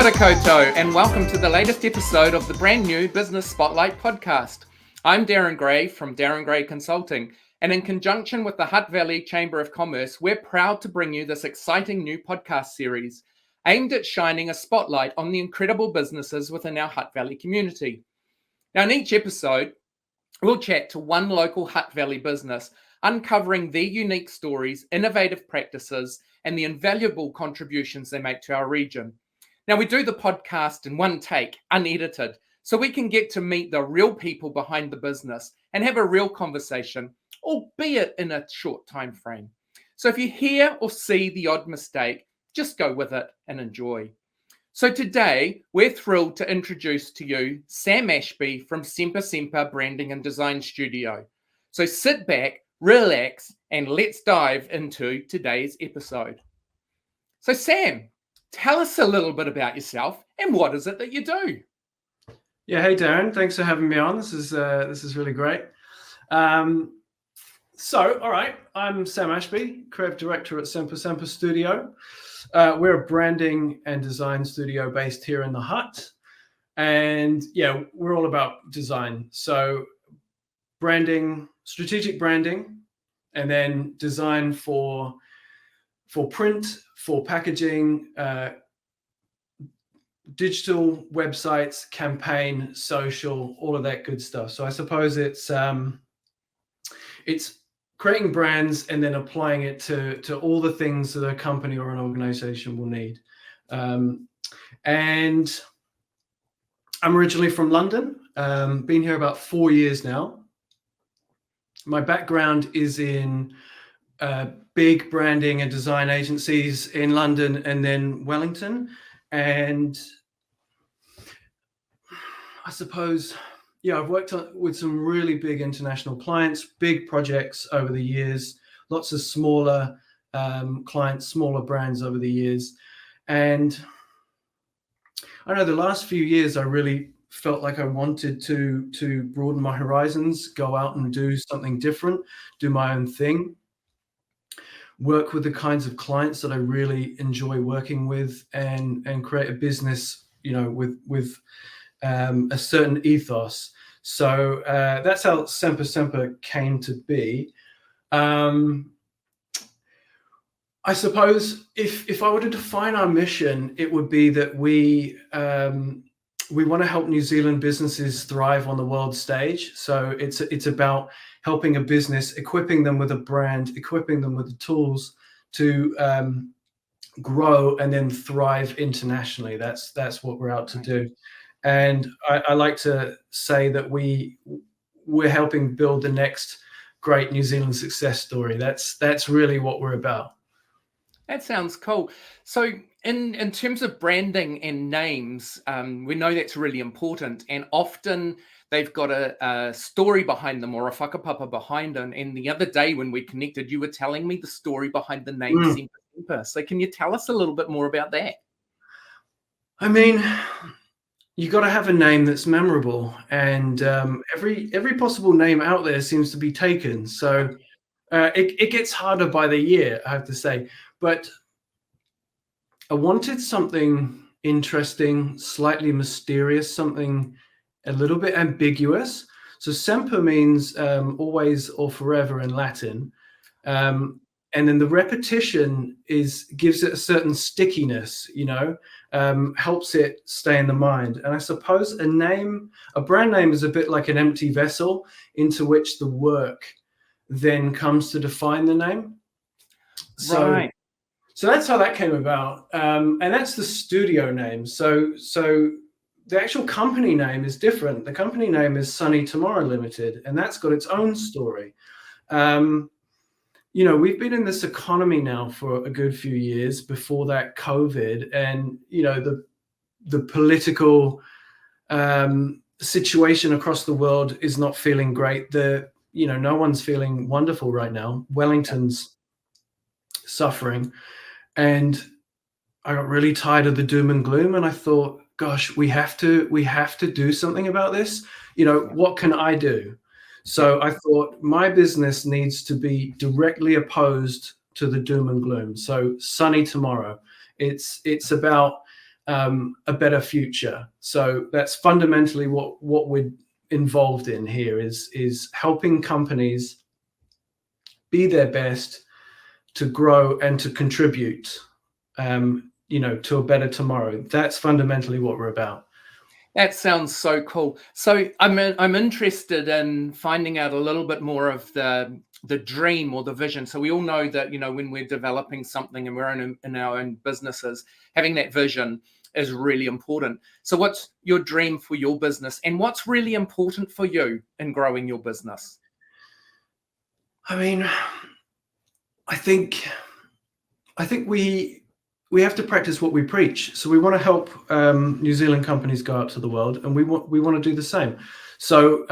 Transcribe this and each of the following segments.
ora koutou, and welcome to the latest episode of the brand new Business Spotlight podcast. I'm Darryn Gray from Darryn Gray Consulting, and in conjunction with the Hutt Valley Chamber of Commerce, we're proud to bring you this exciting new podcast series aimed at shining a spotlight on the incredible businesses within our Hutt Valley community. Now, in each episode, we'll chat to one local Hutt Valley business, uncovering their unique stories, innovative practices, and the invaluable contributions they make to our region. Now, we do the podcast in one take, unedited, so we can get to meet the real people behind the business and have a real conversation, albeit in a short time frame. So if you hear or see the odd mistake, just go with it and enjoy. So today, we're thrilled to introduce to you Sam Ashby from Semper Semper Branding and Design Studio. So sit back, relax, and let's dive into today's episode. So Sam, tell us a little bit about yourself and what is it that you do? Yeah, hey Darryn, thanks for having me on. This is really great. All right, I'm Sam Ashby, creative director at Semper Semper Studio. We're a branding and design studio based here in the Hutt, and yeah, we're all about design. So branding, strategic branding, and then design for print, for packaging, digital websites, campaign, social, all of that good stuff. So I suppose it's creating brands and then applying it to all the things that a company or an organization will need. And I'm originally from London, been here about 4 years now. My background is in big branding and design agencies in London and then Wellington. And I suppose, yeah, I've worked with some really big international clients, big projects over the years, lots of smaller clients, smaller brands over the years. And I know the last few years, I really felt like I wanted to broaden my horizons, go out and do something different, do my own thing, work with the kinds of clients that I really enjoy working with, and create a business, you know, with a certain ethos. So that's how Semper Semper came to be. I suppose if I were to define our mission, it would be that we want to help New Zealand businesses thrive on the world stage. So it's about helping a business, equipping them with a brand, equipping them with the tools to grow and then thrive internationally. That's what we're out to do. And I like to say that we're helping build the next great New Zealand success story. That's really what we're about. That sounds cool. So in terms of branding and names, we know that's really important, and often they've got a story behind them or a whakapapa behind them. And the other day when we connected, you were telling me the story behind the name Semper Semper. So can you tell us a little bit more about that? I mean, you got to have a name that's memorable, and every possible name out there seems to be taken. So it gets harder by the year, I have to say. But I wanted something interesting, slightly mysterious, something a little bit ambiguous. So Semper means always or forever in Latin. And then the repetition gives it a certain stickiness, you know, helps it stay in the mind. And I suppose a brand name is a bit like an empty vessel into which the work then comes to define the name. Right. So that's how that came about. And that's the studio name. So the actual company name is different. The company name is Sunny Tomorrow Limited, and that's got its own story. You know, we've been in this economy now for a good few years, before that COVID, and, you know, the political situation across the world is not feeling great. No one's feeling wonderful right now. Wellington's suffering. And I got really tired of the doom and gloom, and I thought, gosh, we have to do something about this. You know, what can I do? So I thought my business needs to be directly opposed to the doom and gloom. So Sunny Tomorrow. It's about a better future. So that's fundamentally what we're involved in here, is helping companies be their best, to grow and to contribute, to a better tomorrow. That's fundamentally what we're about. That sounds so cool. So I'm interested in finding out a little bit more of the dream or the vision. So we all know that, when we're developing something and we're in our own businesses, having that vision is really important. So what's your dream for your business, and what's really important for you in growing your business? I mean, I think we have to practice what we preach. So we want to help New Zealand companies go out to the world, and we want to do the same. So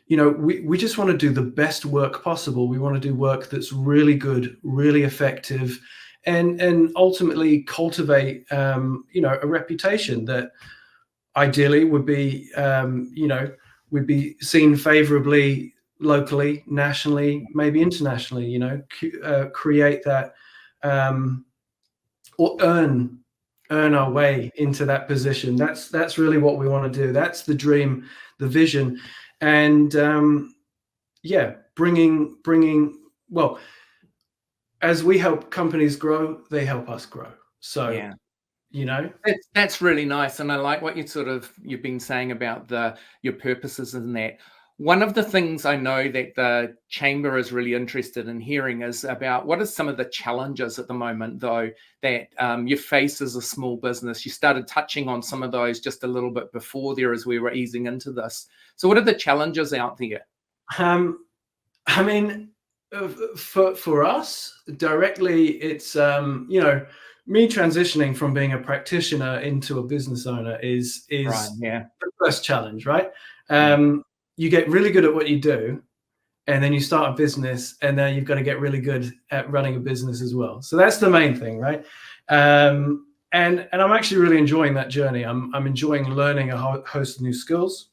we just want to do the best work possible. We want to do work that's really good, really effective, and ultimately cultivate a reputation that ideally would be seen favorably locally, nationally, maybe internationally. Create that, or earn our way into that position. That's really what we want to do. That's the dream, the vision, and bringing well. As we help companies grow, they help us grow. So, that's really nice, and I like what you've been saying about your purposes in that. One of the things I know that the Chamber is really interested in hearing is about what are some of the challenges at the moment, though, that you face as a small business. You started touching on some of those just a little bit before there as we were easing into this. So what are the challenges out there? I mean, for us directly, it's me transitioning from being a practitioner into a business owner is right, yeah, the first challenge, right? You get really good at what you do, and then you start a business, and then you've got to get really good at running a business as well. So that's the main thing, right? And I'm actually really enjoying that journey. I'm enjoying learning a host of new skills.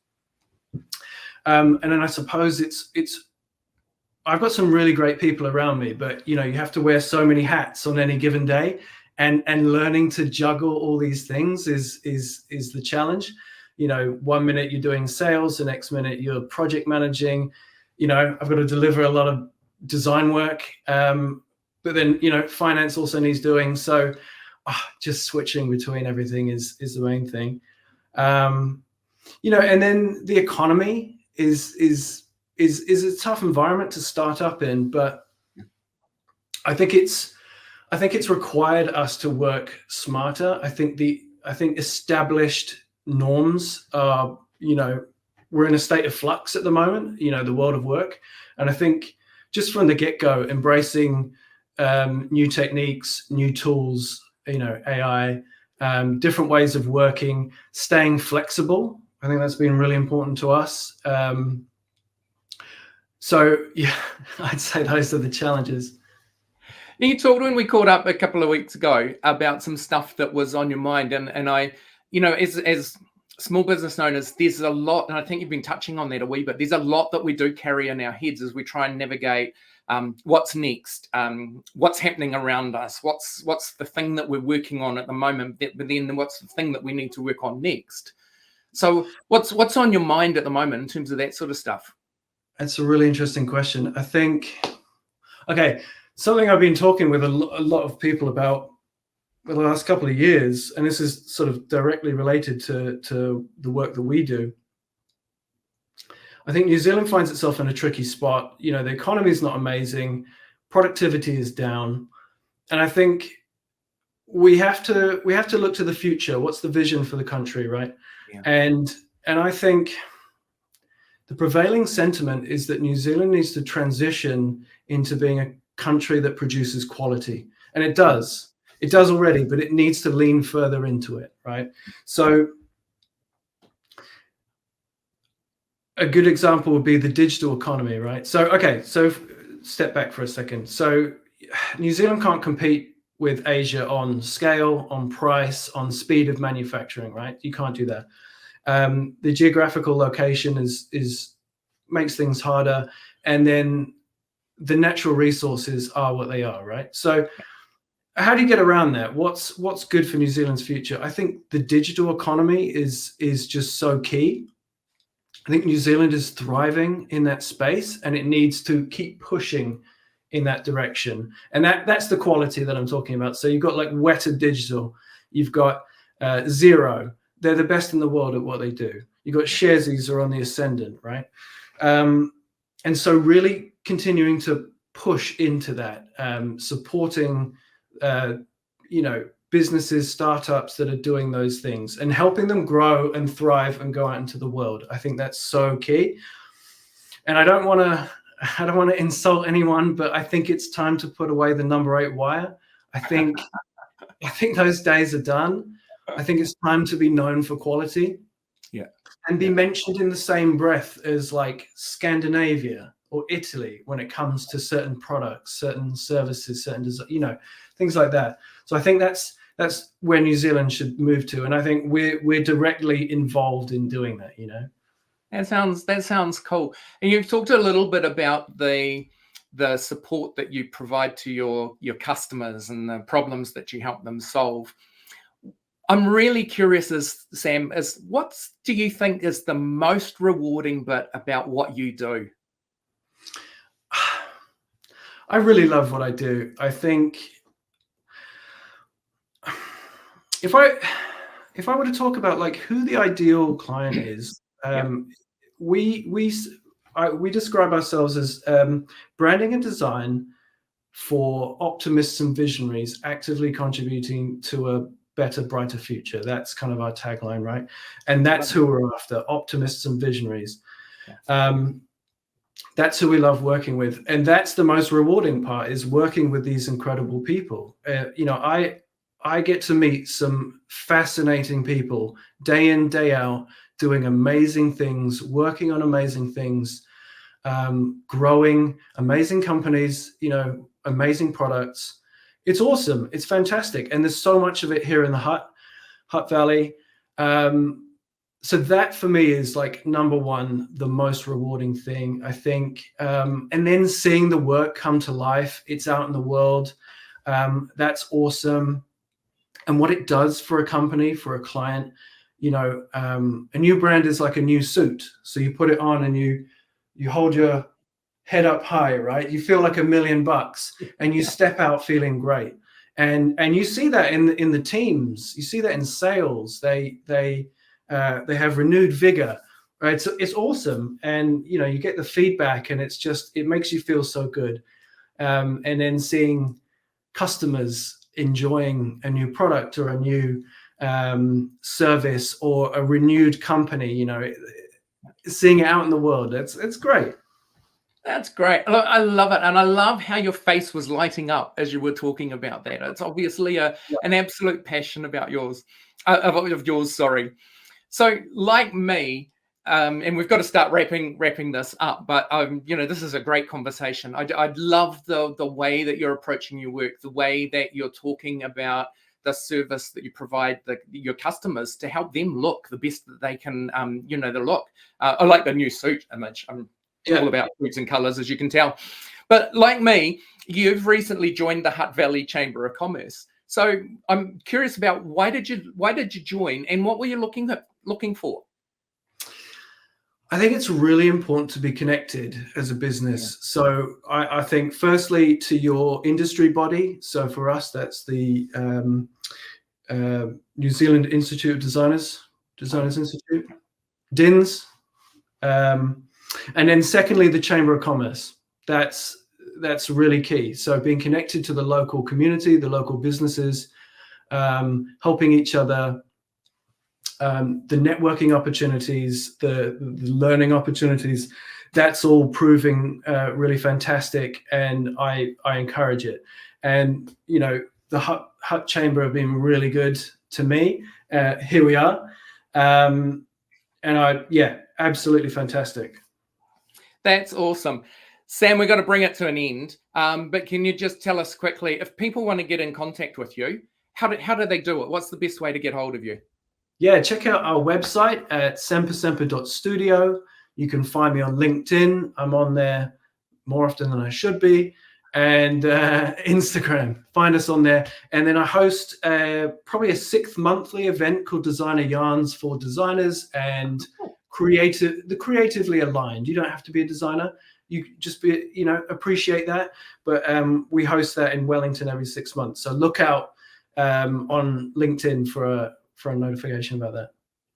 And then I suppose it's I've got some really great people around me, but you have to wear so many hats on any given day, and learning to juggle all these things is the challenge. 1 minute you're doing sales, the next minute you're project managing. I've got to deliver a lot of design work, but then finance also needs doing. So just switching between everything is the main thing. And then the economy is a tough environment to start up in, but I think it's required us to work smarter. I think established norms are, we're in a state of flux at the moment, the world of work. And I think just from the get-go, embracing new techniques, new tools, AI, different ways of working, staying flexible. I think that's been really important to us. So yeah, I'd say those are the challenges. Now, you talked when we caught up a couple of weeks ago about some stuff that was on your mind, and I, as small business owners, there's a lot, and I think you've been touching on that a wee bit. There's a lot that we do carry in our heads as we try and navigate what's next, what's happening around us, what's the thing that we're working on at the moment, but then what's the thing that we need to work on next. So what's on your mind at the moment in terms of that sort of stuff? That's a really interesting question. I think, something I've been talking with a lot of people about the last couple of years, and this is sort of directly related to the work that we do. I think New Zealand finds itself in a tricky spot. The economy is not amazing, productivity is down, and I think we have to look to the future. What's the vision for the country, right? Yeah. And I think the prevailing sentiment is that New Zealand needs to transition into being a country that produces quality, and it does. It does already, but it needs to lean further into it, right? So a good example would be the digital economy, right? So step back for a second. So New Zealand can't compete with Asia on scale, on price, on speed of manufacturing, right? You can't do that. The geographical location is makes things harder, and then the natural resources are what they are, right? So how do you get around that? What's good for New Zealand's future? I think the digital economy is just so key. I think New Zealand is thriving in that space, and it needs to keep pushing in that direction. And that's the quality that I'm talking about. So you've got like Weta Digital, you've got Xero. They're the best in the world at what they do. You've got Sharesies are on the ascendant, right? And so really continuing to push into that, supporting, businesses, startups that are doing those things and helping them grow and thrive and go out into the world. I think that's so key. And I don't want to insult anyone, but I think it's time to put away the number 8 wire. I think those days are done. I think it's time to be known for quality. Yeah. And be mentioned in the same breath as like Scandinavia or Italy when it comes to certain products, certain services, certain things like that. So I think that's where New Zealand should move to, and I think we're directly involved in doing that. That sounds cool. And you've talked a little bit about the support that you provide to your customers and the problems that you help them solve. I'm really curious, Sam, what do you think is the most rewarding bit about what you do? I really love what I do. I think if I were to talk about like who the ideal client is, we describe ourselves as branding and design for optimists and visionaries actively contributing to a better, brighter future. That's kind of our tagline, right? And that's who we're after, optimists and visionaries. That's who we love working with. And that's the most rewarding part, is working with these incredible people. I get to meet some fascinating people day in, day out, doing amazing things, working on amazing things, growing amazing companies, amazing products. It's awesome. It's fantastic. And there's so much of it here in the Hutt Valley. So that for me is like number one, the most rewarding thing, I think. And then seeing the work come to life, it's out in the world. That's awesome. And what it does for a company, for a client, a new brand is like a new suit. So you put it on and you hold your head up high, right? You feel like $1 million and you step out feeling great. And you see that in the teams. You see that in sales. They have renewed vigor, right? So it's awesome. And, you get the feedback and it makes you feel so good. And then seeing customers enjoying a new product or a new service or a renewed company, seeing it out in the world. It's great. That's great. Look, I love it. And I love how your face was lighting up as you were talking about that. It's obviously an absolute passion of yours, sorry. So like me, and we've got to start wrapping this up, but this is a great conversation. I'd love the way that you're approaching your work, the way that you're talking about the service that you provide your customers to help them look the best that they can, the look. I like the new suit image. I'm all about suits and colors, as you can tell. But like me, you've recently joined the Hutt Valley Chamber of Commerce. So I'm curious about why did you join, and what were you looking for? I think it's really important to be connected as a business. So I think firstly to your industry body. So for us, that's the New Zealand Institute of Designers Institute, DINS. And then secondly, the Chamber of Commerce. That's really key. So being connected to the local community, the local businesses, helping each other, the networking opportunities, the learning opportunities, that's all proving really fantastic, and I encourage it. And the Hutt Chamber have been really good to me. Here we are, and absolutely fantastic. That's awesome. Sam, we've got to bring it to an end, but can you just tell us quickly, if people want to get in contact with you, how do they do it? What's the best way to get hold of you? Yeah, check out our website at sempersemper.studio. You can find me on LinkedIn. I'm on there more often than I should be. and Instagram. Find us on there. And then I host probably a 6th monthly event called Designer Yarns for designers and creatively aligned. You don't have to be a designer. You just be, appreciate that. But we host that in Wellington every 6 months. So look out on LinkedIn for a notification about that.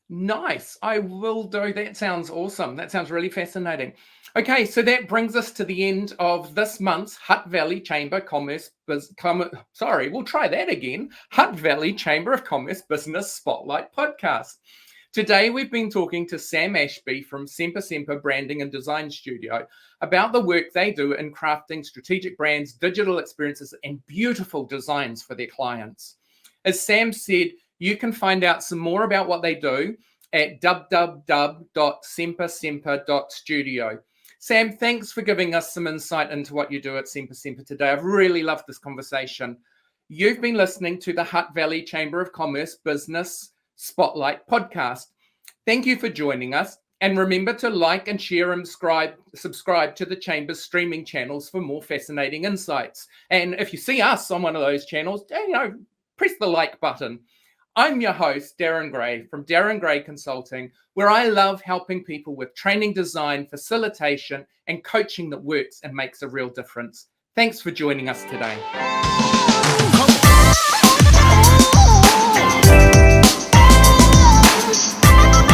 Nice. I will do. That sounds awesome. That sounds really fascinating. Okay, so that brings us to the end of this month's Hutt Valley Chamber Commerce. We'll try that again. Hutt Valley Chamber of Commerce Business Spotlight podcast. Today, we've been talking to Sam Ashby from Semper Semper Branding and Design Studio about the work they do in crafting strategic brands, digital experiences, and beautiful designs for their clients. As Sam said, you can find out some more about what they do at www.sempersemper.studio. Sam, thanks for giving us some insight into what you do at Semper Semper today. I've really loved this conversation. You've been listening to the Hutt Valley Chamber of Commerce Business Spotlight podcast. Thank you for joining us. And remember to like and share and subscribe to the Chamber's streaming channels for more fascinating insights. And if you see us on one of those channels, press the like button. I'm your host, Darryn Gray from Darryn Gray Consulting, where I love helping people with training, design, facilitation, and coaching that works and makes a real difference. Thanks for joining us today.